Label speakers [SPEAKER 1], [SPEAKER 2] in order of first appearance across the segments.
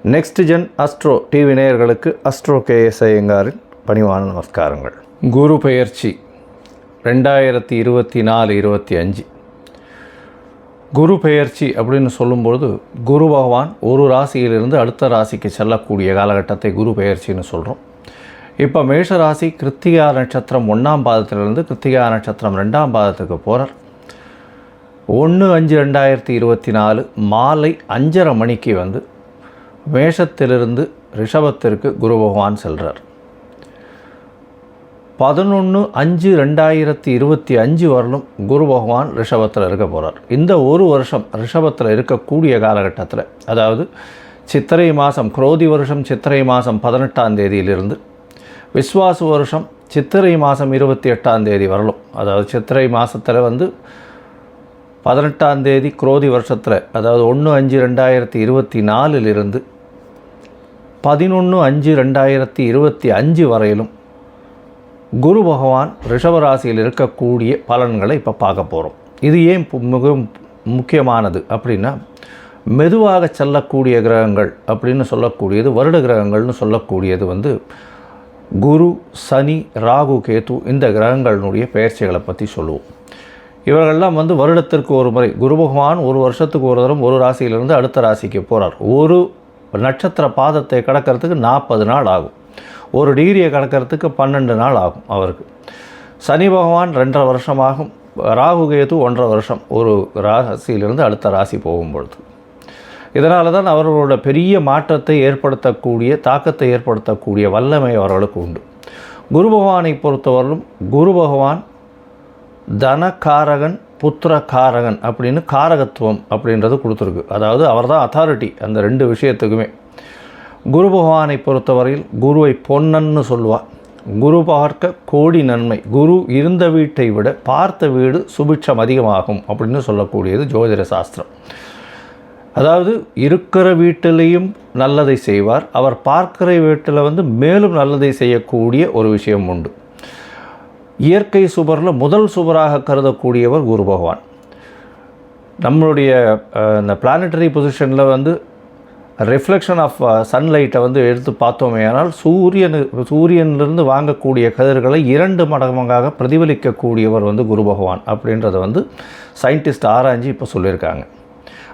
[SPEAKER 1] Next gen astro TV நேயர்களுக்கு astro KS ஐயங்காரின் பணிவான நமஸ்காரங்கள். குரு பெயர்ச்சி 2024-25 குரு பெயர்ச்சி அப்படின்னு சொல்லும்பொழுது குரு பகவான் ஒரு ராசியிலிருந்து அடுத்த ராசிக்கு செல்லக்கூடிய காலகட்டத்தை குரு பெயர்ச்சின்னு சொல்கிறோம். இப்போ மேஷ ராசி கிருத்திகா நட்சத்திரம் 1ஆம் பாதத்திலிருந்து கிருத்திகா நட்சத்திரம் 2ஆம் பாதத்துக்கு போகிறார். 1/5/2024 மாலை 5:30 மணிக்கு வந்து மேஷத்திலிருந்து ரிஷபத்திற்கு குரு பகவான் செல்கிறார். 11/5/2025 வரலும் குரு பகவான் ரிஷபத்தில் இருக்க போகிறார். இந்த ஒரு வருஷம் ரிஷபத்தில் இருக்கக்கூடிய காலகட்டத்தில், அதாவது சித்திரை மாதம், குரோதி வருஷம் சித்திரை மாதம் 18ஆம் தேதியிலிருந்து விஸ்வாசு வருஷம் சித்திரை மாதம் 28ஆம் தேதி வரலும், அதாவது சித்திரை மாதத்தில் வந்து 18ஆம் தேதி குரோதி வருஷத்தில், அதாவது 1/5/2024 11/5/2025 வரையிலும் குரு பகவான் ரிஷபராசியில் இருக்கக்கூடிய பலன்களை இப்போ பார்க்க போகிறோம். இது ஏன் மிகவும் முக்கியமானது அப்படின்னா, மெதுவாக செல்லக்கூடிய கிரகங்கள் அப்படின்னு சொல்லக்கூடியது, வருட கிரகங்கள்னு சொல்லக்கூடியது வந்து குரு, சனி, ராகு, கேது, இந்த கிரகங்களினுடைய பெயர்ச்சிகளை பற்றி சொல்லுவோம். இவர்கள்லாம் வந்து வருடத்திற்கு ஒரு முறை, குரு பகவான் ஒரு வருஷத்துக்கு ஒரு தரம் ஒரு ராசியிலிருந்து அடுத்த ராசிக்கு போகிறார். ஒரு நட்சத்திர பாதத்தை கடக்கிறதுக்கு 40 நாள் ஆகும். ஒரு டிகிரியை கடக்கிறதுக்கு 12 நாள் ஆகும் அவருக்கு. சனி பகவான் 2.5 வருஷமாகும். ராகு கேது 1.5 வருஷம் ஒரு ராசியிலிருந்து அடுத்த ராசி போகும்பொழுது. இதனால தான் அவர்களோட பெரிய மாற்றத்தை ஏற்படுத்தக்கூடிய, தாக்கத்தை ஏற்படுத்தக்கூடிய வல்லமை அவர்களுக்கு உண்டு. குரு பகவானை பொறுத்தவரையிலும் குரு பகவான் தனகாரகன், புத்திரகாரகன் அப்படின்னு காரகத்துவம் அப்படின்றது கொடுத்துருக்கு. அதாவது அவர் தான் அத்தாரிட்டி அந்த 2 விஷயத்துக்குமே. குரு பகவானை பொறுத்தவரையில் குருவை பொன்னன்னு சொல்லுவாள். குரு பார்க்க கோடி நன்மை. குரு இருந்த வீட்டை விட பார்த்த வீடு சுபிட்சம் அதிகமாகும் அப்படின்னு சொல்லக்கூடியது ஜோதிட சாஸ்திரம். அதாவது இருக்கிற வீட்டிலையும் நல்லதை செய்வார், அவர் பார்க்கிற வீட்டில் வந்து மேலும் நல்லதை செய்யக்கூடிய ஒரு விஷயம் உண்டு. இயற்கை சுபரில் முதல் சுபராக கருதக்கூடியவர் குரு பகவான். நம்மளுடைய இந்த பிளானட்டரி பொசிஷனில் வந்து ரிஃப்ளெக்ஷன் ஆஃப் சன்லைட்டை வந்து எடுத்து பார்த்தோமே, ஆனால் சூரியனிலிருந்து வாங்கக்கூடிய கதிர்களை 2 மடங்காக பிரதிபலிக்கக்கூடியவர் வந்து குரு பகவான் அப்படின்றத வந்து சயின்டிஸ்ட் ஆராய்ச்சி இப்போ சொல்லியிருக்காங்க.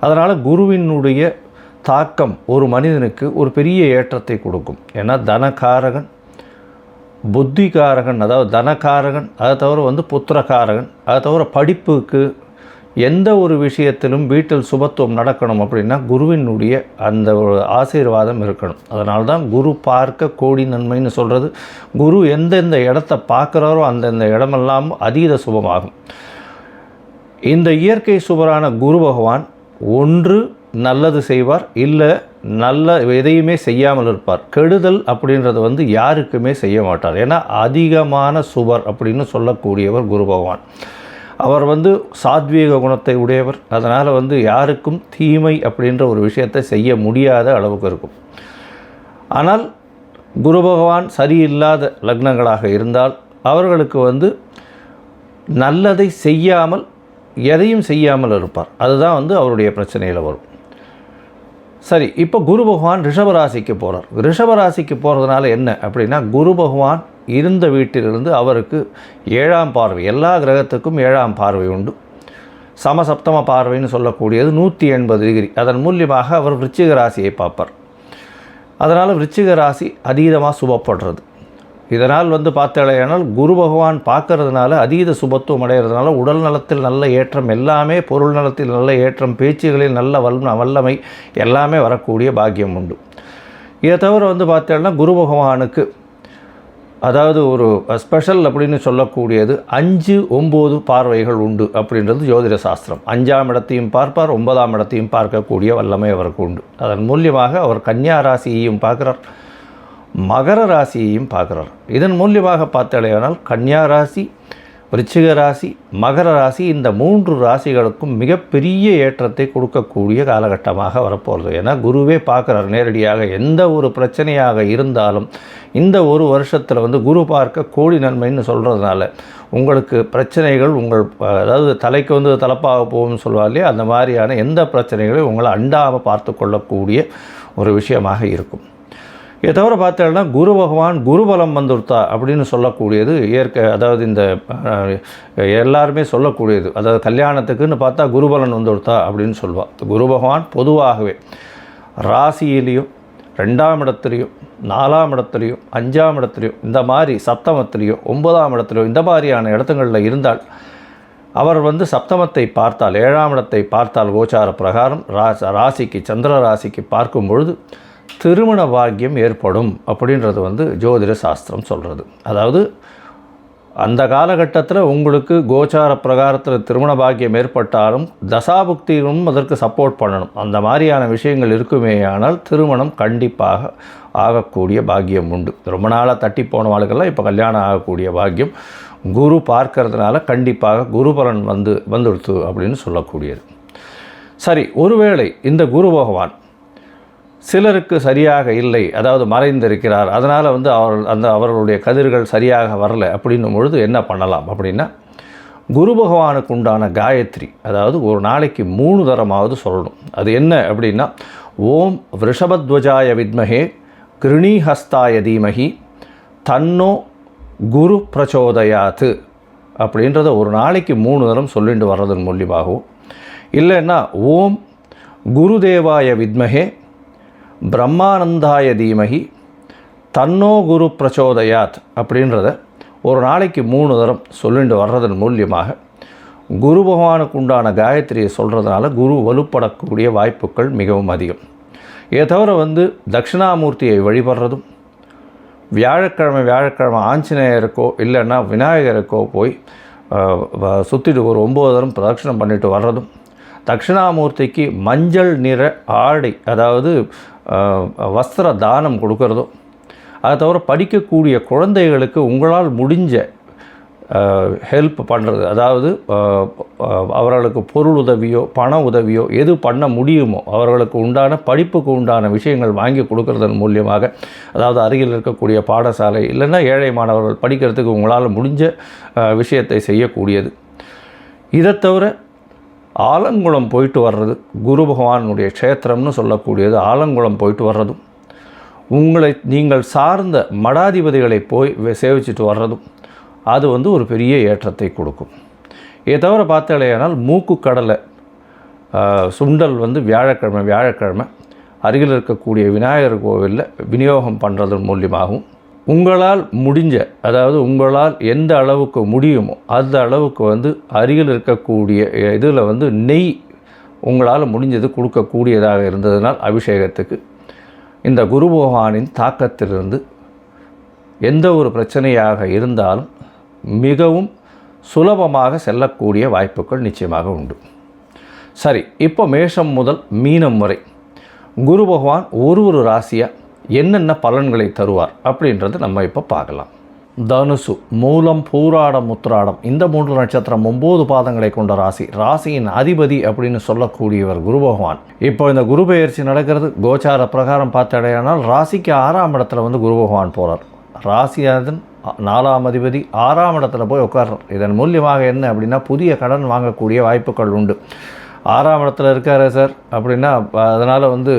[SPEAKER 1] அதனால் குருவினுடைய தாக்கம் ஒரு மனிதனுக்கு ஒரு பெரிய ஏற்றத்தை கொடுக்கும். ஏன்னா தனகாரகன், புத்திகாரகன், அதாவது தனகாரகன், அதை தவிர வந்து புத்திரகாரகன், அதை தவிர படிப்புக்கு எந்த ஒரு விஷயத்திலும் வீட்டில் சுபத்துவம் நடக்கணும் அப்படின்னா குருவினுடைய அந்த ஒரு ஆசீர்வாதம் இருக்கணும். அதனால தான் குரு பார்க்க கோடி நன்மைன்னு சொல்கிறது. குரு எந்தெந்த இடத்த பார்க்குறாரோ அந்தந்த இடமெல்லாம் அதீத சுபமாகும். இந்த இயற்கை சுபரான குரு பகவான் ஒன்று நல்லது செய்வார், இல்லை நல்ல எதையுமே செய்யாமல் இருப்பார். கெடுதல் அப்படின்றது வந்து யாருக்குமே செய்ய மாட்டார். ஏன்னா அதிகமான சுபர் அப்படின்னு சொல்லக்கூடியவர் குரு பகவான். அவர் வந்து சாத்வீக குணத்தை உடையவர். அதனால் வந்து யாருக்கும் தீமை அப்படின்ற ஒரு விஷயத்தை செய்ய முடியாத அளவுக்கு இருக்கும். ஆனால் குரு பகவான் சரியில்லாத லக்னங்களாக இருந்தால் அவர்களுக்கு வந்து நல்லதை செய்யாமல், எதையும் செய்யாமல் இருப்பார். அதுதான் வந்து அவருடைய பிரச்சனையில் வரும். சரி, இப்போ குரு பகவான் ரிஷபராசிக்கு போகிறார். ரிஷபராசிக்கு போகிறதுனால என்ன அப்படின்னா, குரு பகவான் இருந்த வீட்டிலிருந்து அவருக்கு 7ஆம் பார்வை, எல்லா கிரகத்துக்கும் 7ஆம் பார்வை உண்டு. சமசப்தம பார்வைன்னு சொல்லக்கூடியது 180 டிகிரி. அதன் மூலியமாக அவர் விருச்சிக ராசியை பார்ப்பார். அதனால் விருச்சிக ராசி அதீதமாக சுபப்படுறது. இதனால் வந்து பார்த்தாலேயானால் குரு பகவான் பார்க்கறதுனால அதீத சுபத்துவம் அடைகிறதுனால உடல் நலத்தில் நல்ல ஏற்றம், எல்லாமே பொருள் நலத்தில் நல்ல ஏற்றம், பேச்சுகளில் நல்ல வல்லமை எல்லாமே வரக்கூடிய பாக்கியம் உண்டு. இதை தவிர வந்து பார்த்தோம்னா குரு பகவானுக்கு அதாவது ஒரு ஸ்பெஷல் அப்படின்னு சொல்லக்கூடியது 5-9 பார்வைகள் உண்டு அப்படின்றது ஜோதிட சாஸ்திரம். 5ஆம் இடத்தையும் பார்ப்பார், 9ஆம் இடத்தையும் பார்க்கக்கூடிய வல்லமை அவருக்கு உண்டு. அதன் மூலியமாக அவர் கன்னியா ராசியையும் பார்க்குறார், மகர ராசியையும் பார்க்குறார். இதன் மூலியமாக பார்த்தாலேயானால் கன்னியா ராசி, விருச்சிக ராசி, மகர ராசி, இந்த 3 ராசிகளுக்கும் மிகப்பெரிய ஏற்றத்தை கொடுக்கக்கூடிய காலகட்டமாக வரப்போகிறது. ஏன்னா குருவே பார்க்குறார் நேரடியாக. எந்த ஒரு பிரச்சனையாக இருந்தாலும் இந்த ஒரு வருஷத்தில் வந்து குரு பார்க்க கோடி நன்மைன்னு சொல்கிறதுனால உங்களுக்கு பிரச்சனைகள் அதாவது தலைக்கு வந்து தலப்பாக போகும்னு சொல்லுவார் இல்லையா, அந்த மாதிரியான எந்த பிரச்சனைகளையும் உங்களை அண்டாமல் பார்த்து கொள்ளக்கூடிய ஒரு விஷயமாக இருக்கும். இதை தவிர பார்த்தோம்னா குரு பகவான் குருபலம் வந்துடுத்தா அப்படின்னு சொல்லக்கூடியது அதாவது இந்த எல்லாருமே சொல்லக்கூடியது. அதாவது கல்யாணத்துக்குன்னு பார்த்தா குருபலன் வந்துடுத்தா அப்படின்னு சொல்லுவாள். குரு பகவான் பொதுவாகவே ராசியிலையும் 2ஆம் இடத்துலையும் 4ஆம் இடத்துலையும் 5ஆம் இடத்துலையும் இந்த மாதிரி சப்தமத்திலையும் 9ஆம் இடத்துலையும் இந்த மாதிரியான இடத்துங்களில் இருந்தால் அவர் வந்து சப்தமத்தை பார்த்தால் 7ஆம் இடத்தை பார்த்தால் கோச்சார பிரகாரம் ராசிக்கு சந்திர ராசிக்கு பார்க்கும் பொழுது திருமண பாக்கியம் ஏற்படும் அப்படின்றது வந்து ஜோதிட சாஸ்திரம் சொல்கிறது. அதாவது அந்த காலகட்டத்தில் உங்களுக்கு கோச்சார பிரகாரத்தில் திருமண பாக்கியம் ஏற்பட்டாலும் தசாபுக்தியும் அதற்கு சப்போர்ட் பண்ணணும். அந்த மாதிரியான விஷயங்கள் இருக்குமேயானால் திருமணம் கண்டிப்பாக ஆகக்கூடிய பாக்கியம் உண்டு. ரொம்ப நாளாக தட்டி போனவாளுக்கெல்லாம் இப்போ கல்யாணம் ஆகக்கூடிய பாக்கியம் குரு பார்க்கறதுனால கண்டிப்பாக குருபலன் வந்துடுத்து அப்படின்னு சொல்லக்கூடியது. சரி, ஒருவேளை இந்த குரு பகவான் சிலருக்கு சரியாக இல்லை, அதாவது மறைந்திருக்கிறார், அதனால் வந்து அவர்களுடைய கதிர்கள் சரியாக வரலை அப்படின்னும் பொழுது என்ன பண்ணலாம் அப்படின்னா, குரு பகவானுக்கு உண்டான காயத்ரி, அதாவது ஒரு நாளைக்கு 3 தரமாவது சொல்லணும். அது என்ன அப்படின்னா, ஓம் விருஷபத்வஜாய வித்மஹே கிருணிஹஸ்தாய தீமஹி தன்னோ குரு பிரச்சோதயாத்து அப்படின்றத ஒரு நாளைக்கு 3 தரம் சொல்லிட்டு வர்றதன் மூலியமாகவும், இல்லைன்னா ஓம் குருதேவாய வித்மஹே பிரம்மானந்தாய தீமஹி தன்னோ குரு பிரச்சோதயாத் அப்படின்றத ஒரு நாளைக்கு 3 தரம் சொல்லிட்டு வர்றதன் மூலியமாக குரு பகவானுக்கு உண்டான காயத்ரியை சொல்கிறதுனால குரு வலுப்படக்கூடிய வாய்ப்புகள் மிகவும் அதிகம். இதை தவிர வந்து தட்சிணாமூர்த்தியை வழிபடுறதும், வியாழக்கிழமை ஆஞ்சநேயருக்கோ இல்லைன்னா விநாயகருக்கோ போய் சுற்றிட்டு ஒரு 9 தரம் பிரதட்சணம் பண்ணிட்டு வர்றதும், தட்சிணாமூர்த்திக்கு மஞ்சள் நிற ஆடை அதாவது வஸ்திர தானம் கொடுக்கறதும், அதை தவிர படிக்கக்கூடிய குழந்தைகளுக்கு உங்களால் முடிஞ்ச ஹெல்ப் பண்ணுறது, அதாவது அவர்களுக்கு பொருள் உதவியோ பண உதவியோ எது பண்ண முடியுமோ அவர்களுக்கு உண்டான படிப்புக்கு உண்டான விஷயங்கள் வாங்கி கொடுக்கறதன் மூலியமாக, அதாவது அருகில் இருக்கக்கூடிய பாடசாலை இல்லைன்னா ஏழை மாணவர்கள் படிக்கிறதுக்கு உங்களால் முடிஞ்ச விஷயத்தை செய்யக்கூடியது. இதை தவிர ஆலங்குளம் போயிட்டு வர்றது, குரு பகவானுடைய க்ஷேத்திரம்னு சொல்லக்கூடியது ஆலங்குளம் போயிட்டு வர்றதும், உங்களை நீங்கள் சார்ந்த மடாதிபதிகளை போய் சேவிச்சுட்டு வர்றதும் அது வந்து ஒரு பெரிய ஏற்றத்தை கொடுக்கும். இதை தவிர பார்த்தாலேயானால் மூக்கு கடலை சுண்டல் வந்து வியாழக்கிழமை அருகில் இருக்கக்கூடிய விநாயகர் கோவிலில் விநியோகம் பண்ணுறதன் மூலியமாகவும், உங்களால் முடிஞ்ச, அதாவது உங்களால் எந்த அளவுக்கு முடியுமோ அந்த அளவுக்கு வந்து அருகில் இருக்கக்கூடிய இதில் வந்து நெய் உங்களால் முடிஞ்சது கொடுக்கக்கூடியதாக இருந்ததுனால் அபிஷேகத்துக்கு இந்த குரு பகவானின் தாக்கத்திலிருந்து எந்த ஒரு பிரச்சனையாக இருந்தாலும் மிகவும் சுலபமாக செல்லக்கூடிய வாய்ப்புகள் நிச்சயமாக உண்டு. சரி, இப்போ மேஷம் முதல் மீனம் வரை குரு பகவான் ஒரு ராசியாக என்னென்ன பலன்களை தருவார் அப்படின்றது நம்ம இப்போ பார்க்கலாம். தனுசு, மூலம், பூராடம், உத்திராடம் இந்த 3 நட்சத்திரம் 9 பாதங்களை கொண்ட ராசி. ராசியின் அதிபதி அப்படின்னு சொல்லக்கூடியவர் குரு பகவான். இப்போ இந்த குரு பெயர்ச்சி நடக்கிறது கோச்சார பிரகாரம் பார்த்தடையானால் ராசிக்கு 6ஆம் இடத்துல வந்து குரு பகவான் போகிறார். ராசியாதன் 4ஆம் அதிபதி 6ஆம் இடத்துல போய் உட்கார்றார். இதன் மூலியமாக என்ன அப்படின்னா, புதிய கடன் வாங்கக்கூடிய வாய்ப்புகள் உண்டு. 6ஆம் இடத்துல இருக்காரு சார் அப்படின்னா, அதனால் வந்து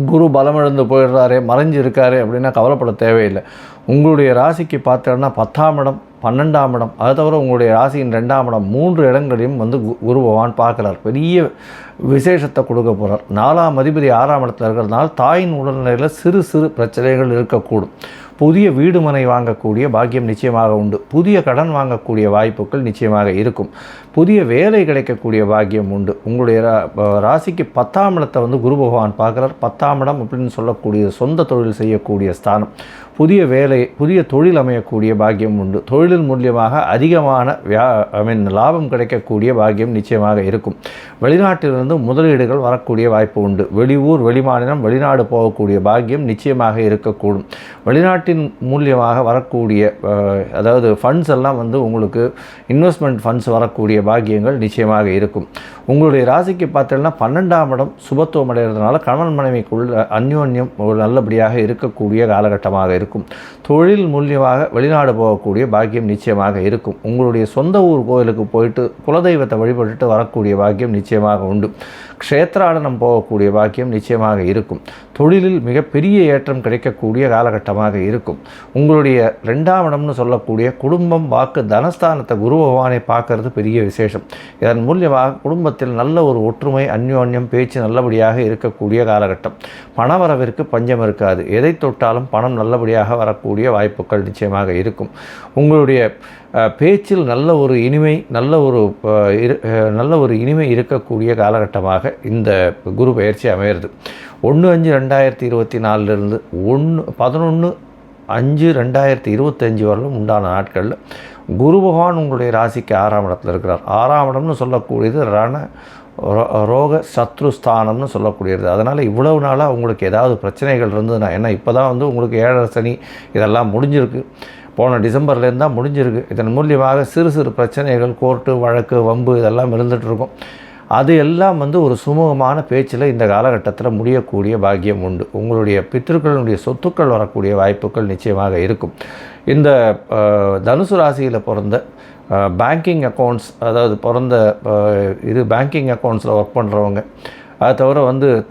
[SPEAKER 1] குரு பலமிழந்து போயிடுறாரு, மறைஞ்சு இருக்காரு அப்படின்னா கவலைப்பட தேவையில்லை. உங்களுடைய ராசிக்கு பார்த்தோன்னா 10ஆம் இடம், 12ஆம் இடம், அதை தவிர உங்களுடைய ராசியின் 2ஆம் இடம் 3 இடங்களையும் வந்து குரு பகவான் பார்க்குறார். பெரிய விசேஷத்தை கொடுக்க போகிறார். 4ஆம் அதிபதி 6ஆம் இடத்துல இருக்கிறதுனால தாயின் உடல்நிலையில் சிறு பிரச்சனைகள் இருக்கக்கூடும். புதிய வீடு மனை வாங்கக்கூடிய பாக்கியம் நிச்சயமாக உண்டு. புதிய கடன் வாங்கக்கூடிய வாய்ப்புகள் நிச்சயமாக இருக்கும். புதிய வேலை கிடைக்கக்கூடிய பாக்கியம் உண்டு. உங்களுடைய ராசிக்கு 10ஆம் இடத்தை வந்து குரு பகவான் பார்க்குறார். 10ஆம் இடம் அப்படின்னு சொல்லக்கூடிய சொந்த தொழில் செய்யக்கூடிய ஸ்தானம். புதிய வேலை, புதிய தொழில் அமையக்கூடிய பாக்கியம் உண்டு. தொழிலின் மூலியமாக அதிகமான லாபம் கிடைக்கக்கூடிய பாக்கியம் நிச்சயமாக இருக்கும். வெளிநாட்டிலிருந்து முதலீடுகள் வரக்கூடிய வாய்ப்பு உண்டு. வெளியூர், வெளிமாநிலம், வெளிநாடு போகக்கூடிய பாக்கியம் நிச்சயமாக இருக்கக்கூடும். வெளிநாட்டின் மூலியமாக வரக்கூடிய அதாவது ஃபண்ட்ஸ் எல்லாம் உங்களுக்கு இன்வெஸ்ட்மெண்ட் ஃபண்ட்ஸ் வரக்கூடிய பாக்கியங்கள் நிச்சயமாக இருக்கும். உங்களுடைய ராசிக்கு பார்த்தீங்கன்னா 12ஆம் இடம் சுபத்துவம் அடைகிறதுனால கணவன் மனைவிக்குள்ள அந்யோன்யம் ஒரு நல்லபடியாக இருக்கக்கூடிய காலகட்டமாக இருக்கும். தொழில் மூலியமாக வெளிநாடு போகக்கூடிய பாக்கியம் நிச்சயமாக இருக்கும். உங்களுடைய சொந்த ஊர் கோயிலுக்கு போயிட்டு குலதெய்வத்தை வழிபட்டுட்டு வரக்கூடிய பாக்கியம் நிச்சயமாக உண்டு. க்ஷேத்ராடனம் போகக்கூடிய பாக்கியம் நிச்சயமாக இருக்கும். தொழிலில் மிகப்பெரிய ஏற்றம் கிடைக்கக்கூடிய காலகட்டமாக இருக்கும். உங்களுடைய 2ஆம் இடம்னு சொல்லக்கூடிய குடும்பம், வாக்கு, தனஸ்தானத்தை குரு பகவானை பார்க்கறது பெரிய விசேஷம். இதன் மூலியமாக குடும்பத்தில் நல்ல ஒரு ஒற்றுமை, அந்யோன்யம், பேச்சு நல்லபடியாக இருக்கக்கூடிய காலகட்டம். பணவரவிற்கு பஞ்சம் இருக்காது. எதை தொட்டாலும் பணம் நல்லபடியாக வரக்கூடிய வாய்ப்புகள் நிச்சயமாக இருக்கும். உங்களுடைய பேச்சில் நல்ல ஒரு இனிமை, நல்ல ஒரு இனிமை இருக்கக்கூடிய காலகட்டமாக இந்த குரு பெயர்ச்சி அமையிறது. 1/5/2024 11/5/2025 வரலும் உண்டான நாட்களில் குரு பகவான் உங்களுடைய ராசிக்கு 6ஆம் இடத்துல இருக்கிறார். 6ஆம் இடம்னு சொல்லக்கூடியது ரோக சத்ருஸ்தானம்னு சொல்லக்கூடியது. அதனால் இவ்வளவு நாளாக உங்களுக்கு ஏதாவது பிரச்சனைகள் இருந்ததுன்னா, ஏன்னா இப்போ தான் உங்களுக்கு 7 சனி இதெல்லாம் முடிஞ்சிருக்கு. போன டிசம்பர்லேருந்து தான் முடிஞ்சிருக்கு. இதன் மூலியமாக சிறு சிறு பிரச்சனைகள், கோர்ட்டு வழக்கு, வம்பு இதெல்லாம் இருந்துகிட்ருக்கும். அது எல்லாம் ஒரு சுமூகமான பேச்சில் இந்த காலகட்டத்தில் முடியக்கூடிய பாக்கியம் உண்டு. உங்களுடைய பித்திருக்களுடைய சொத்துக்கள் வரக்கூடிய வாய்ப்புகள் நிச்சயமாக இருக்கும். இந்த தனுசு ராசியில் பிறந்த பேங்கிங் அக்கௌண்ட்ஸ், அதாவது பிறந்த பேங்கிங் அக்கௌண்ட்ஸில் ஒர்க் பண்ணுறவங்க, அது தவிர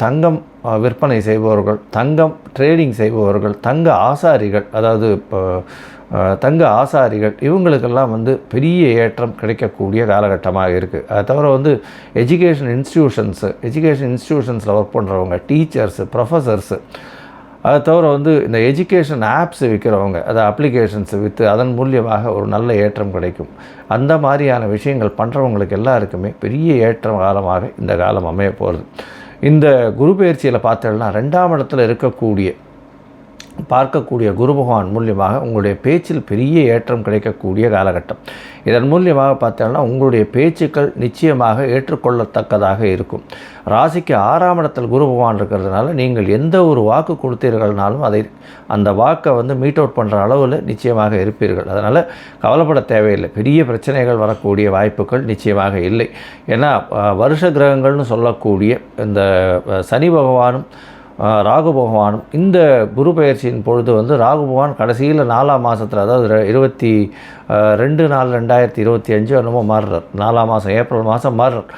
[SPEAKER 1] தங்கம் விற்பனை செய்பவர்கள், தங்கம் ட்ரேடிங் செய்பவர்கள், தங்க ஆசாரிகள், அதாவது தங்க ஆசாரிகள், இவங்களுக்கெல்லாம் பெரிய ஏற்றம் கிடைக்கக்கூடிய காலகட்டமாக இருக்குது. அது தவிர எஜுகேஷன் இன்ஸ்டியூஷன்ஸில் ஒர்க் பண்ணுறவங்க, டீச்சர்ஸு, ப்ரொஃபஸர்ஸு, அது தவிர இந்த எஜுகேஷன் ஆப்ஸ் விற்கிறவங்க, அது அப்ளிகேஷன்ஸ் விற்று அதன் மூலியமாக ஒரு நல்ல ஏற்றம் கிடைக்கும். அந்த மாதிரியான விஷயங்கள் பண்ணுறவங்களுக்கு எல்லாருக்குமே பெரிய ஏற்றம் காலமாக இந்த காலம் அமைய போகிறது. இந்த குரு பயிற்சியில் பார்த்தோம்னா 2ஆம் இடத்துல பார்க்கக்கூடிய குரு பகவான் மூலியமாக உங்களுடைய பேச்சில் பெரிய ஏற்றம் கிடைக்கக்கூடிய காலகட்டம். இதன் மூலியமாக பார்த்தோம்னா உங்களுடைய பேச்சுக்கள் நிச்சயமாக ஏற்றுக்கொள்ளத்தக்கதாக இருக்கும். ராசிக்கு 6ஆம் இடத்தில் குரு பகவான் இருக்கிறதுனால நீங்கள் எந்த ஒரு வாக்கு கொடுத்தீர்கள்னாலும் அந்த வாக்கை மீட் அவுட் பண்ணுற அளவில் நிச்சயமாக இருப்பீர்கள். அதனால் கவலைப்பட தேவையில்லை. பெரிய பிரச்சனைகள் வரக்கூடிய வாய்ப்புகள் நிச்சயமாக இல்லை. ஏன்னா வருஷ கிரகங்கள்னு சொல்லக்கூடிய இந்த சனி பகவானும் ராகு பகவானும் இந்த குரு பெயர்ச்சியின் பொழுது ராகு பகவான் கடைசியில் 4ஆம் மாதத்தில், அதாவது 22/4/2025 என்னமோ மாறுறார். 4ஆம் மாதம் ஏப்ரல் மாதம் மாறுறார்.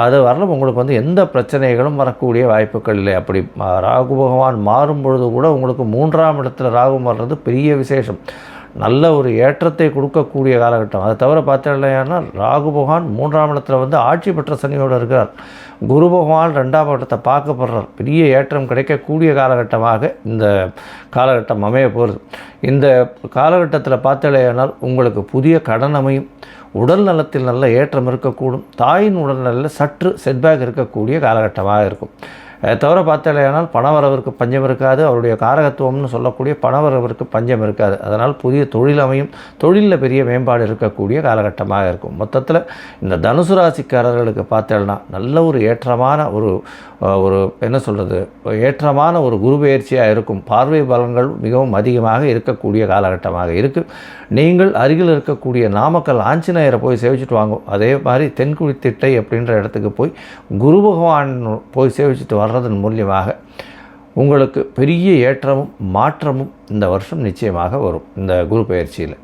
[SPEAKER 1] அது வரலும் உங்களுக்கு எந்த பிரச்சனைகளும் வரக்கூடிய வாய்ப்புகள் இல்லை. அப்படி ராகு பகவான் மாறும் பொழுது கூட உங்களுக்கு 3ஆம் இடத்துல ராகு மாறுறது பெரிய விசேஷம். நல்ல ஒரு ஏற்றத்தை கொடுக்கக்கூடிய காலகட்டம். அதை தவிர பார்த்தீங்கன்னா ராகு பகவான் 3ஆம் இடத்துல ஆட்சி பெற்ற சனியோடு இருக்கிறார். குரு பகவான் 2ஆம் இடத்தை பார்க்கப்படுறார். பெரிய ஏற்றம் கிடைக்கக்கூடிய காலகட்டமாக இந்த காலகட்டம் அமைய போகிறது. இந்த காலகட்டத்தில் பார்த்தீங்கன்னா உங்களுக்கு புதிய கடன் அமையும். உடல் நலத்தில் நல்ல ஏற்றம் இருக்கக்கூடும். தாயின் உடல்நலில் சற்று செட்பேக் இருக்கக்கூடிய காலகட்டமாக இருக்கும். தவிர பார்த்தலையானால் பணவரவிற்கு பஞ்சம் இருக்காது. அவருடைய காரகத்துவம்னு சொல்லக்கூடிய பணவரவிற்கு பஞ்சம் இருக்காது. அதனால் புதிய தொழில் அமையும். தொழிலில் பெரிய மேம்பாடு இருக்கக்கூடிய காலகட்டமாக இருக்கும். மொத்தத்தில் இந்த தனுசு ராசிக்காரர்களுக்கு பார்த்தேன்னா நல்ல ஒரு ஏற்றமான ஏற்றமான ஒரு குரு பெயர்ச்சியாக இருக்கும். பார்வை பலன்கள் மிகவும் அதிகமாக இருக்கக்கூடிய காலகட்டமாக இருக்குது. நீங்கள் அருகில் இருக்கக்கூடிய நாமக்கல் ஆஞ்சநேயரை போய் சேவிச்சுட்டு வாங்க. அதே மாதிரி தென்குழித்திட்டை அப்படின்ற இடத்துக்கு போய் குரு பகவான் போய் சேவிச்சுட்டு வர்றதன் மூலியமாக உங்களுக்கு பெரிய ஏற்றமும் மாற்றமும் இந்த வருஷம் நிச்சயமாக வரும் இந்த குரு பெயர்ச்சியில்.